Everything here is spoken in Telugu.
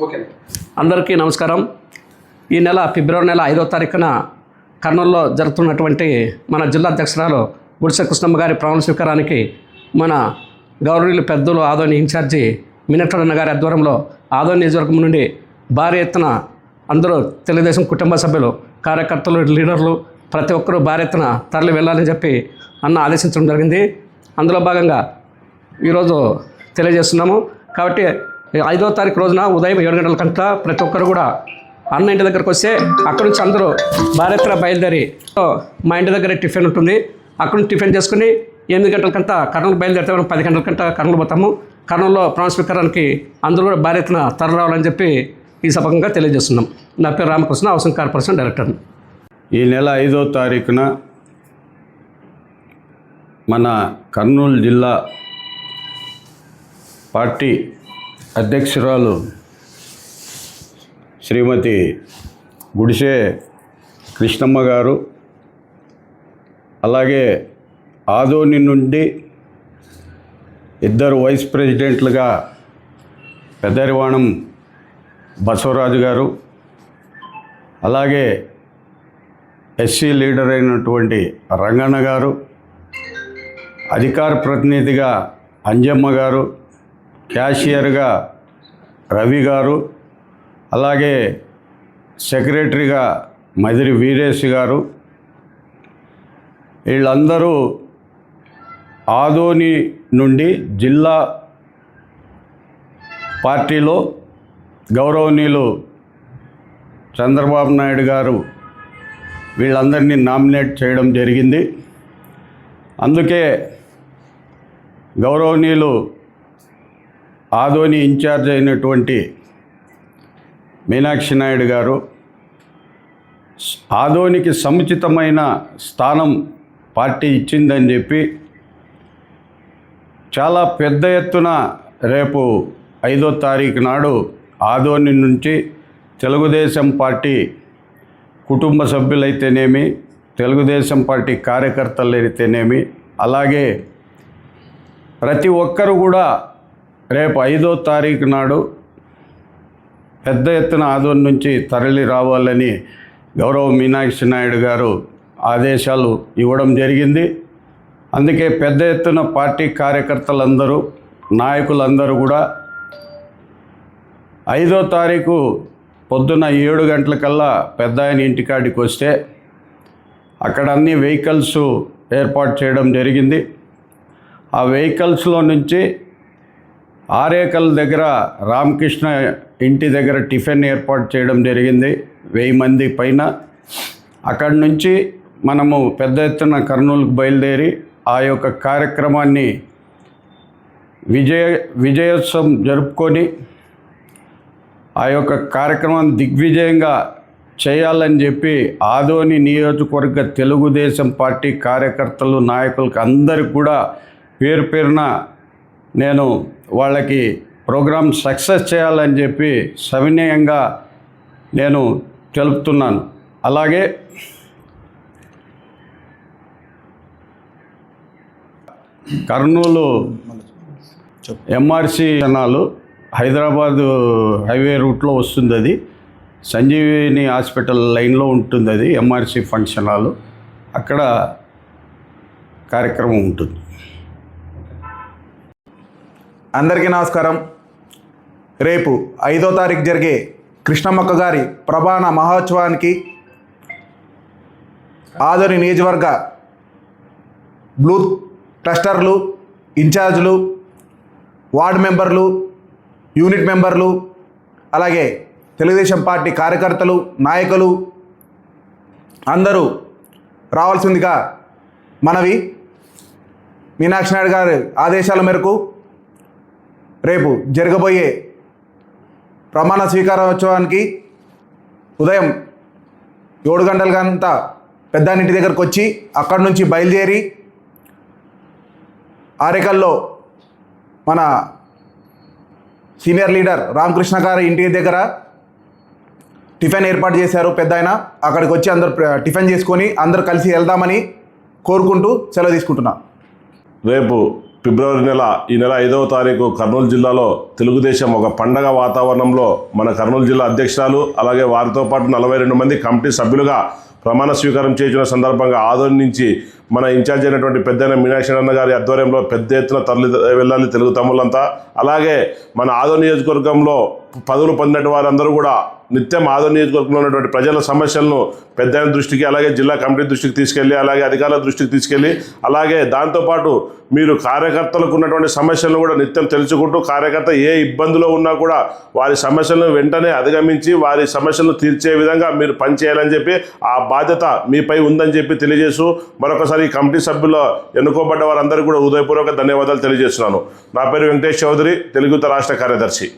ఓకే, అందరికీ నమస్కారం. ఈ నెల ఫిబ్రవరి నెల 5వ తారీఖున కర్నూలులో జరుగుతున్నటువంటి మన జిల్లా అధ్యక్షురాలు గుడిసె కృష్ణమ్మ గారి ప్రమాణ స్వీకారానికి మన గౌరవనీయులు పెద్దలు ఆదోని ఇన్ఛార్జి మినట్టన్న గారి ఆధ్వర్యంలో ఆదోని నియోజకవర్గం నుండి భారీ ఎత్తున అందరూ తెలుగుదేశం కుటుంబ సభ్యులు, కార్యకర్తలు, లీడర్లు ప్రతి ఒక్కరూ భారీ ఎత్తున తరలి వెళ్ళాలని చెప్పి అన్న ఆదేశించడం జరిగింది. అందులో భాగంగా ఈరోజు తెలియజేస్తున్నాము. కాబట్టి 5వ తారీఖు రోజున ఉదయం 7 గంటల కంట ప్రతి ఒక్కరు కూడా అన్న ఇంటి దగ్గరకు వస్తే అక్కడి నుంచి అందరూ భారీ ఎత్తున బయలుదేరి మా ఇంటి దగ్గర టిఫిన్ ఉంటుంది, అక్కడ నుంచి టిఫిన్ చేసుకుని 8 గంటలకంతా కర్నూలు బయలుదేరితే మనం 10 గంటలకంట కర్నూలు పోతాము. కర్నూలులో ప్రమాణ స్వీకారానికి అందరూ కూడా భారీ ఎత్తున తరలి రావాలని చెప్పి ఈ సభంగా తెలియజేస్తున్నాం. నా పేరు రామకృష్ణ, హౌసింగ్ కార్పొరేషన్ డైరెక్టర్. ఈ నెల 5వ తారీఖున మన కర్నూలు జిల్లా పార్టీ అధ్యక్షురాలు శ్రీమతి గుడిసె కృష్ణమ్మ గారు, అలాగే ఆదోని నుండి 2 వైస్ ప్రెసిడెంట్లుగా పెద్దరివాణం బసవరాజు గారు, అలాగే ఎస్సీ లీడర్ అయినటువంటి రంగన్న గారు, అధికార ప్రతినిధిగా అంజమ్మ గారు, క్యాషియర్గా రవి గారు, అలాగే సెక్రటరీగా మదిరి వీరేష్ గారు, వీళ్ళందరూ ఆదోని నుండి జిల్లా పార్టీలో గౌరవనీయులు చంద్రబాబు నాయుడు గారు వీళ్ళందరినీ నామినేట్ చేయడం జరిగింది. అందుకే గౌరవనీయులు ఆదోని ఇన్ఛార్జ్ అయినటువంటి మీనాక్షి నాయుడు గారు ఆదోనికి సముచితమైన స్థానం పార్టీ ఇచ్చిందని చెప్పి చాలా పెద్ద ఎత్తున రేపు 5వ తారీఖు నాడు ఆదోని నుంచి తెలుగుదేశం పార్టీ కుటుంబ సభ్యులైతేనేమి, తెలుగుదేశం పార్టీ కార్యకర్తలు అయితేనేమి, అలాగే ప్రతి ఒక్కరు కూడా రేపు 5వ తారీఖు నాడు పెద్ద ఎత్తున ఆదోని నుంచి తరలి రావాలని గౌరవ మీనాక్షి నాయుడు గారు ఆదేశాలు ఇవ్వడం జరిగింది. అందుకే పెద్ద ఎత్తున పార్టీ కార్యకర్తలందరూ, నాయకులందరూ కూడా 5వ తారీఖు పొద్దున్న 7 గంటలకల్లా పెద్ద ఆయన ఇంటికాడికి వస్తే అక్కడ అన్ని వెహికల్స్ ఏర్పాటు చేయడం జరిగింది. ఆ వెహికల్స్లో నుంచి ఆరేకల్ దగ్గర రామకృష్ణ ఇంటి దగ్గర టిఫిన్ ఏర్పాటు చేయడం జరిగింది 1000 మంది పైన. అక్కడి నుంచి మనము పెద్ద ఎత్తున కర్నూలుకు బయలుదేరి ఆ యొక్క కార్యక్రమాన్ని విజయోత్సవం జరుపుకొని ఆ యొక్క కార్యక్రమాన్ని దిగ్విజయంగా చేయాలని చెప్పి ఆదోని నియోజకవర్గ తెలుగుదేశం పార్టీ కార్యకర్తలు, నాయకులకు అందరికీ కూడా పేరు పేరున నేను వాళ్ళకి ప్రోగ్రాం సక్సెస్ చేయాలని చెప్పి సవినయంగా నేను తెలుపుతున్నాను. అలాగే కర్నూలు ఎంఆర్సి జనాలు హైదరాబాదు హైవే రూట్లో వస్తుంది. అది సంజీవిని హాస్పిటల్ లైన్లో ఉంటుంది. అది ఎంఆర్సి ఫంక్షన్ హాల్, అక్కడ కార్యక్రమం ఉంటుంది. అందరికీ నమస్కారం. రేపు 5వ తారీఖు జరిగే కృష్ణమ్మక్క గారి ప్రమాణ మహోత్సవానికి ఆదోని నియోజకవర్గ బూత్ క్లస్టర్లు, ఇన్ఛార్జులు, వార్డు మెంబర్లు, యూనిట్ మెంబర్లు, అలాగే తెలుగుదేశం పార్టీ కార్యకర్తలు, నాయకులు అందరూ రావాల్సిందిగా మనవి. మీనాక్షి నాయుడు గారి ఆదేశాల మేరకు రేపు జరగబోయే ప్రమాణ స్వీకారోత్సవానికి ఉదయం 7 గంటలకంతా పెద్దానింటి దగ్గరకు వచ్చి అక్కడి నుంచి బయలుదేరి ఆరేకల్లో మన సీనియర్ లీడర్ రామకృష్ణ గారి ఇంటి దగ్గర టిఫిన్ ఏర్పాటు చేశారు పెద్ద ఆయన. అక్కడికి వచ్చి అందరు టిఫిన్ చేసుకొని అందరూ కలిసి వెళ్దామని కోరుకుంటూ సెలవు తీసుకుంటున్నా. రేపు ఫిబ్రవరి నెల ఈ నెల 5వ తారీఖు కర్నూలు జిల్లాలో తెలుగుదేశం ఒక పండగ వాతావరణంలో మన కర్నూలు జిల్లా అధ్యక్షురాలు అలాగే వారితో పాటు 42 మంది కమిటీ సభ్యులుగా ప్రమాణ స్వీకారం చేసిన సందర్భంగా ఆదోని నుంచి మన ఇన్ఛార్జ్ అయినటువంటి పెద్దయిన మీనాక్షి అన్న గారి ఆధ్వర్యంలో పెద్ద ఎత్తున తరలి వెళ్ళాలి తెలుగు తమ్ముళ్ళంతా. అలాగే మన ఆదోని నియోజకవర్గంలో పదవులు పొందినటువంటి వారందరూ కూడా నిత్యం ఆదోని నియోజకవర్గంలో ఉన్నటువంటి ప్రజల సమస్యలను పెద్దయిన దృష్టికి అలాగే జిల్లా కమిటీ దృష్టికి తీసుకెళ్ళి అలాగే అధికారుల దృష్టికి తీసుకెళ్ళి అలాగే దాంతోపాటు మీరు కార్యకర్తలకు ఉన్నటువంటి సమస్యలను కూడా నిత్యం తెలుసుకుంటూ కార్యకర్త ఏ ఇబ్బందిలో ఉన్నా కూడా వారి సమస్యలను వెంటనే అధిగమించి వారి సమస్యలను తీర్చే విధంగా మీరు పనిచేయాలని చెప్పి ఆ బాధ్యత మీపై ఉందని చెప్పి తెలియజేస్తూ మరొకసారి ఈ కమిటీ సభ్యులు ఎన్నుకోబడ్డ వారందరికీ కూడా హృదయపూర్వక ధన్యవాదాలు తెలియజేస్తున్నాను. నా పేరు వెంకటేష్ చౌదరి, తెలుగు రాష్ట్ర కార్యదర్శి.